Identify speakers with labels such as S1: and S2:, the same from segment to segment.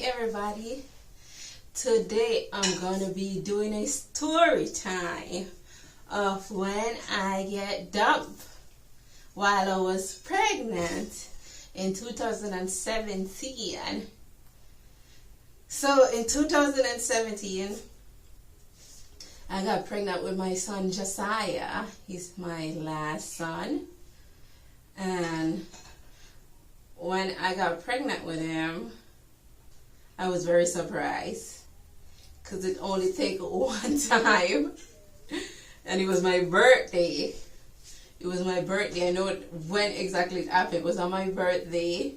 S1: everybody. Today I'm gonna be doing a story time of when I get dumped while I was pregnant in 2017. So in 2017 I got pregnant with my son Josiah. He's my last son. And when I got pregnant with him, I was very surprised because it only take one time, and it was my birthday. It was my birthday. I know when exactly it happened. It was on my birthday,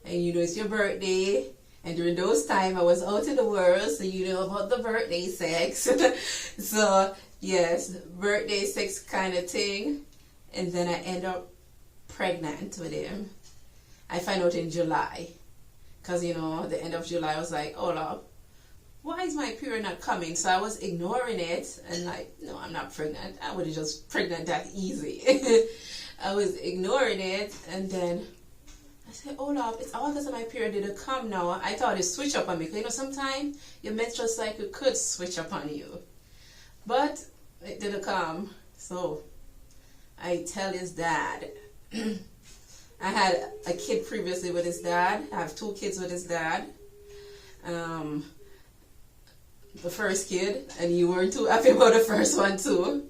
S1: and you know it's your birthday. And during those time, I was out in the world, so you know about the birthday sex. So yes, birthday sex kind of thing, and then I end up pregnant with him. I find out in July. Because, you know, the end of July, I was like, oh, Lord, why is my period not coming? So I was ignoring it and like, no, I'm not pregnant. I would have just pregnant that easy. I was ignoring it. And then I said, oh, Lord, it's all because my period didn't come now. I thought it switched up on me. Because, you know, sometimes your menstrual cycle could switch up on you. But it didn't come. So I tell his dad. I had a kid previously with his dad. I have 2 kids with his dad. The first kid, and you weren't too happy about the first one too,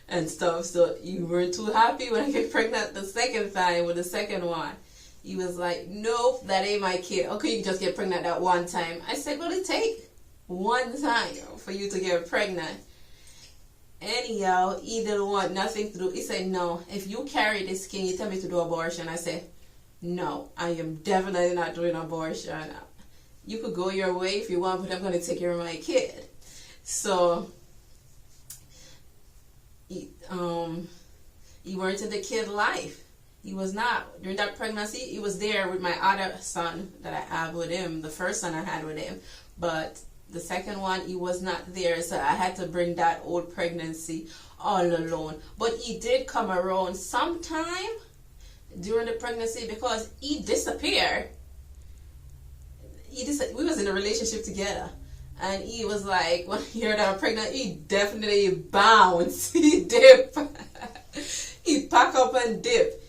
S1: and stuff. So you weren't too happy when I get pregnant the second time with the second one. He was like, nope, that ain't my kid. Okay, you just get pregnant that one time. I said, well, it take one time for you to get pregnant. Anyhow, he didn't want nothing to do. He said, no, if you carry this kid, you tell me to do abortion. I said, no, I am definitely not doing abortion. You could go your way if you want, but I'm going to take care of my kid. So, he weren't in the kid life. He was not. During that pregnancy, he was there with my other son that I have with him, the first son I had with him. But the second one, he was not there, so I had to bring that old pregnancy all alone. But he did come around sometime during the pregnancy because he disappeared. We was in a relationship together, and he was like, when he heard I was pregnant, he definitely bounced. He dipped. He packed up and dipped.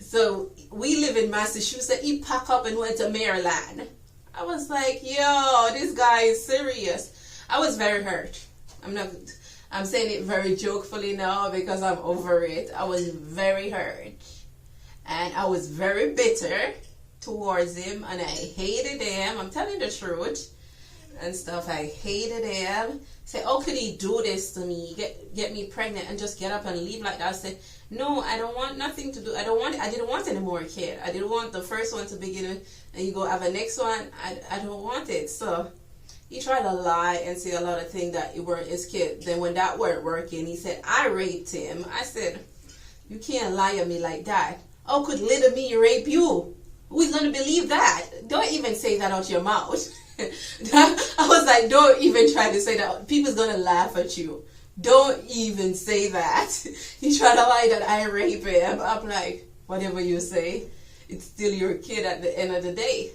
S1: So we live in Massachusetts. He packed up and went to Maryland. I was like, yo, this guy is serious. I was very hurt. I'm saying it very jokefully now because I'm over it. I was very hurt. And I was very bitter towards him, and I hated him. I'm telling the truth and stuff. I hated him. Say, how could he do this to me? Get me pregnant and just get up and leave like that? I said, no, I don't want nothing to do. I didn't want any more kid. I didn't want the first one to begin with, and you go have a next one. I don't want it. So he tried to lie and say a lot of things that it weren't his kid. Then when that weren't working, he said, I raped him. I said, you can't lie at me like that. How could little me rape you? Who's going to believe that? Don't even say that out your mouth. I was like, don't even try to say that. People's going to laugh at you. Don't even say that. He tried to lie that I rape him. I'm like, whatever you say, it's still your kid at the end of the day.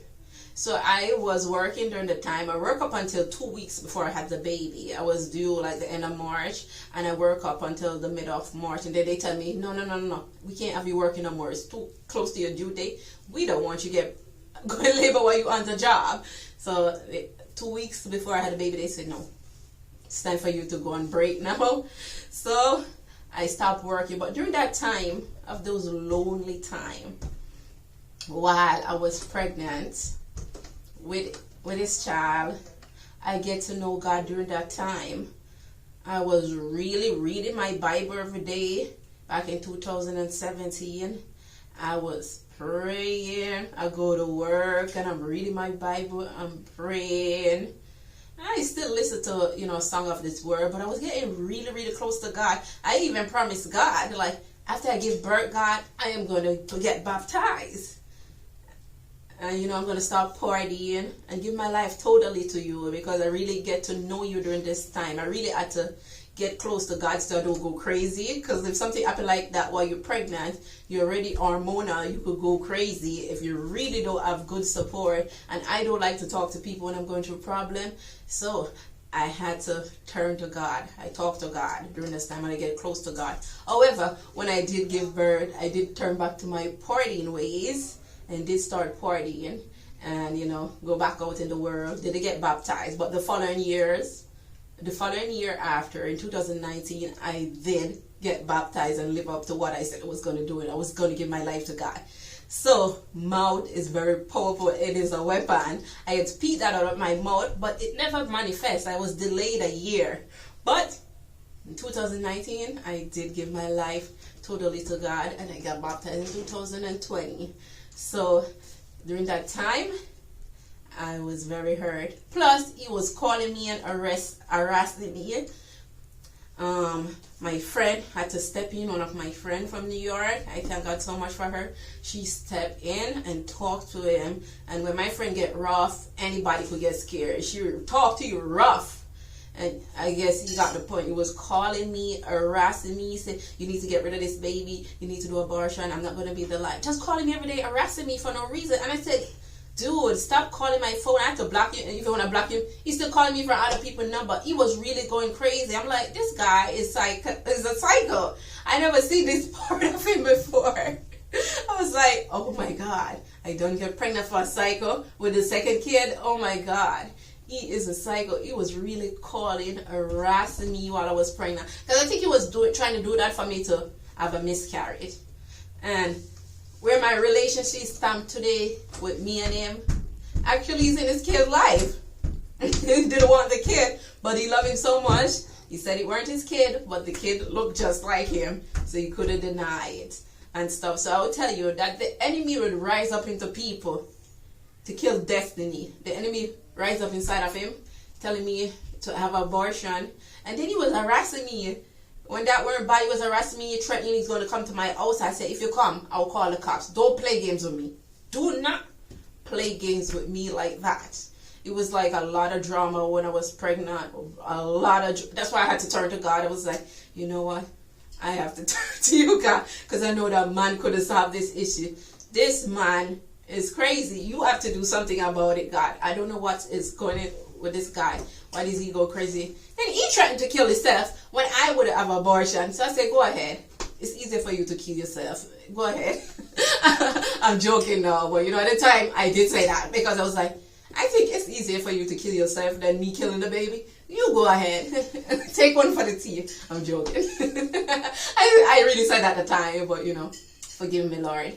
S1: So I was working during the time. I worked up until 2 weeks before I had the baby. I was due like the end of March, and I work up until the middle of March. And then they tell me, no, we can't have you working no more. It's too close to your due date. We don't want you to go in labor while you're on the job. So 2 weeks before I had the baby, they said, no, it's time for you to go on break now. So I stopped working. But during that time, of those lonely time, while I was pregnant with his child, I get to know God during that time. I was really reading my Bible every day back in 2017. I was praying. I go to work and I'm reading my Bible. I'm praying. I still listen to, a song of this word, but I was getting really, really close to God. I even promised God, like, after I give birth, God, I am going to get baptized. And, I'm going to stop partying and give my life totally to you because I really get to know you during this time. I really had to get close to God so I don't go crazy. Because if something happened like that while you're pregnant, you're already hormonal, you could go crazy if you really don't have good support. And I don't like to talk to people when I'm going through a problem. So I had to turn to God. I talked to God during this time and I get close to God. However, when I did give birth, I did turn back to my partying ways and did start partying and, go back out in the world. Did get baptized. But the following year after, in 2019, I did get baptized and live up to what I said I was going to do. And I was going to give my life to God. So, mouth is very powerful. It is a weapon. I had spit that out of my mouth, but it never manifests. I was delayed a year. But in 2019, I did give my life totally to God, and I got baptized in 2020. So, during that time, I was very hurt. Plus, he was calling me and harassing me. My friend had to step in, one of my friend from New York. I thank God so much for her. She stepped in and talked to him. And when my friend get rough, anybody could get scared. She would talk to you rough. And I guess he got the point. He was calling me, harassing me. He said, you need to get rid of this baby. You need to do abortion. I'm not going to be the life. Just calling me every day, harassing me for no reason. And I said, dude, stop calling my phone. I have to block you. And if you want to block him, he's still calling me for other people's number. He was really going crazy. I'm like, this guy is a psycho. I never seen this part of him before. I was like, oh my God. I don't get pregnant for a psycho with the second kid. Oh my God. He is a psycho. He was really calling, harassing me while I was pregnant. Because I think he was trying to do that for me to have a miscarriage. And where my relationship stamped today with me and him, actually he's in his kid's life. He didn't want the kid, but he loved him so much. He said it weren't his kid, but the kid looked just like him, so he couldn't deny it and stuff. So I will tell you that the enemy would rise up into people to kill destiny. The enemy rise up inside of him, telling me to have abortion. And then he was harassing me. When that word body was harassing me, threatening he's going to come to my house, I said, if you come, I'll call the cops. Don't play games with me. Do not play games with me like that. It was like a lot of drama when I was pregnant. That's why I had to turn to God. I was like, you know what? I have to turn to you, God, because I know that man could have solved this issue. This man is crazy. You have to do something about it, God. I don't know what is going on with this guy. Why does he go crazy? And he threatened to kill himself when I would have abortion. So I said, go ahead. It's easier for you to kill yourself. Go ahead. I'm joking now, but at the time I did say that because I was like, I think it's easier for you to kill yourself than me killing the baby. You go ahead. Take one for the team. I'm joking. I really said that at the time, but forgive me, Lord.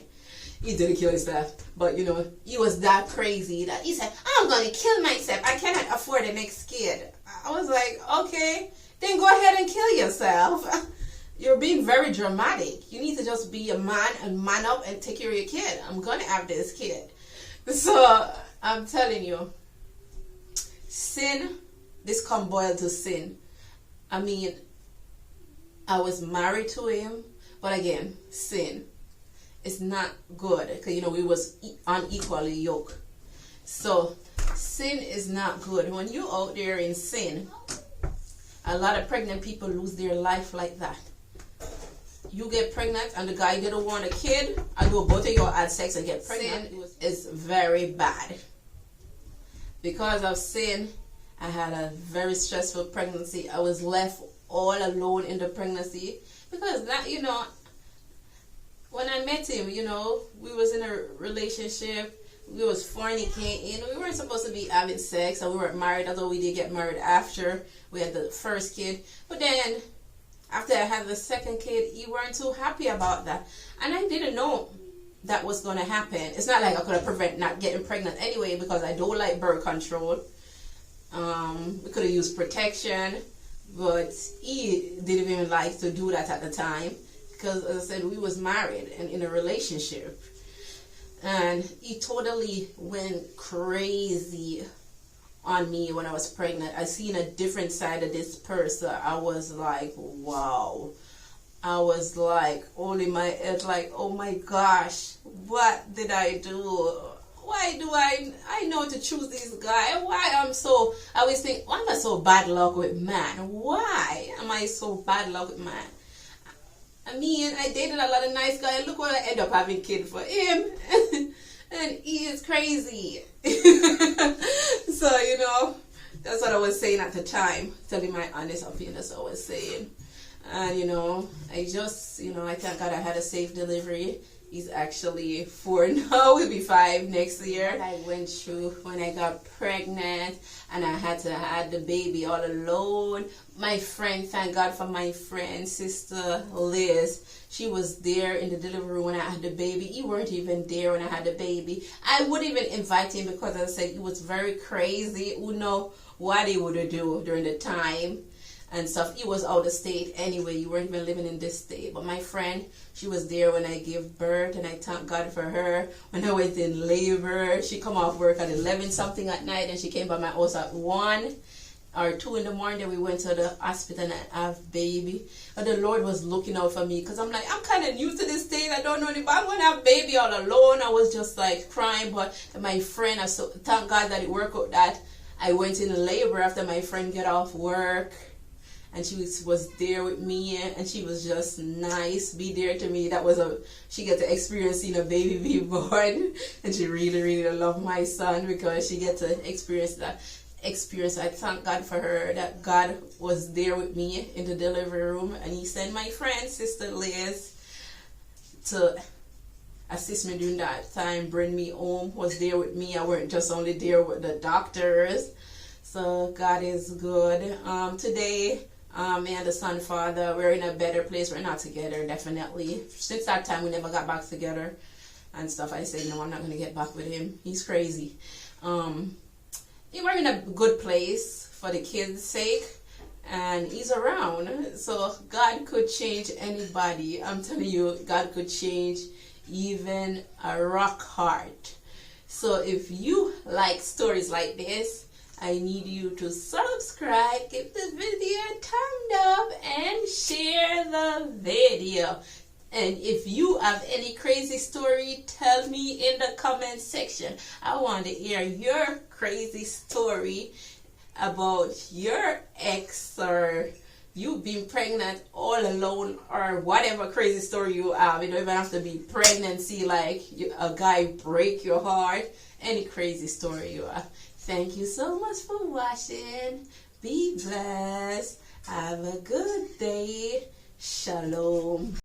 S1: He didn't kill himself. But, he was that crazy that he said, I'm going to kill myself. I cannot afford the next kid. I was like, okay, then go ahead and kill yourself. You're being very dramatic. You need to just be a man and man up and take care of your kid. I'm going to have this kid. So, I'm telling you, sin, this come boiled to sin. I mean, I was married to him, but again, sin. It's not good because we was unequally yoked. So sin is not good. When you out there in sin, a lot of pregnant people lose their life like that. You get pregnant and the guy didn't want a kid, I know both of you had sex and get pregnant. Sin is very bad. Because of sin, I had a very stressful pregnancy. I was left all alone in the pregnancy because that when I met him, we was in a relationship. We was fornicating. We weren't supposed to be having sex, and we weren't married, although we did get married after we had the first kid. But then, after I had the second kid, he weren't too happy about that. And I didn't know that was going to happen. It's not like I could have prevented not getting pregnant anyway, because I don't like birth control. We could have used protection, but he didn't even like to do that at the time. Because, as I said, we was married and in a relationship. And he totally went crazy on me when I was pregnant. I seen a different side of this person. I was like, wow. I was like, holding my head like, oh my gosh, what did I do? Why do I know to choose this guy? Why I'm so I always think, why am I so bad luck with man? Why am I so bad luck with man? I mean, I dated a lot of nice guys. Look what I end up having kid for him. And he is crazy. So, you know, that's what I was saying at the time. Telling my honest opinion, that's what I was saying. And, you know, I just, you know, I thank God I had a safe delivery. He's actually 4 now. He'll be 5 next year. I went through when I got pregnant and I had to have the baby all alone. My friend, thank God for my friend, Sister Liz. She was there in the delivery room when I had the baby. He weren't even there when I had the baby. I wouldn't even invite him because, as I said, he was very crazy. Who know what he would do during the time and stuff. He was out of state anyway. You weren't even living in this state. But my friend, she was there when I gave birth, and I thank God for her. When I went in labor, she come off work at 11 something at night, and she came by my house at 1 or 2 in the morning. Then we went to the hospital and I have baby. But the Lord was looking out for me because I'm like, I'm kind of new to this state. I don't know if I'm going to have baby all alone. I was just like crying. But my friend, I so thank God that it worked out that I went in labor after my friend get off work. And she was there with me, and she was just nice, be there to me. That was she get to experience seeing a baby be born, and she really, really loved my son because she get to experience that experience. I thank God for her, that God was there with me in the delivery room, and he sent my friend, Sister Liz, to assist me during that time, bring me home, was there with me. I weren't just only there with the doctors. So God is good. Today, me and the son, father, we're in a better place. We're not together, definitely. Since that time, we never got back together and stuff. I said, no, I'm not going to get back with him. He's crazy. We're in a good place for the kids' sake, and he's around. So God could change anybody. I'm telling you, God could change even a rock heart. So if you like stories like this, I need you to subscribe, give the video a thumbs up, and share the video. And if you have any crazy story, tell me in the comment section. I want to hear your crazy story about your ex, or you being pregnant all alone, or whatever crazy story you have. You don't even have to be pregnancy, like a guy break your heart. Any crazy story you have. Thank you so much for watching. Be blessed. Have a good day. Shalom.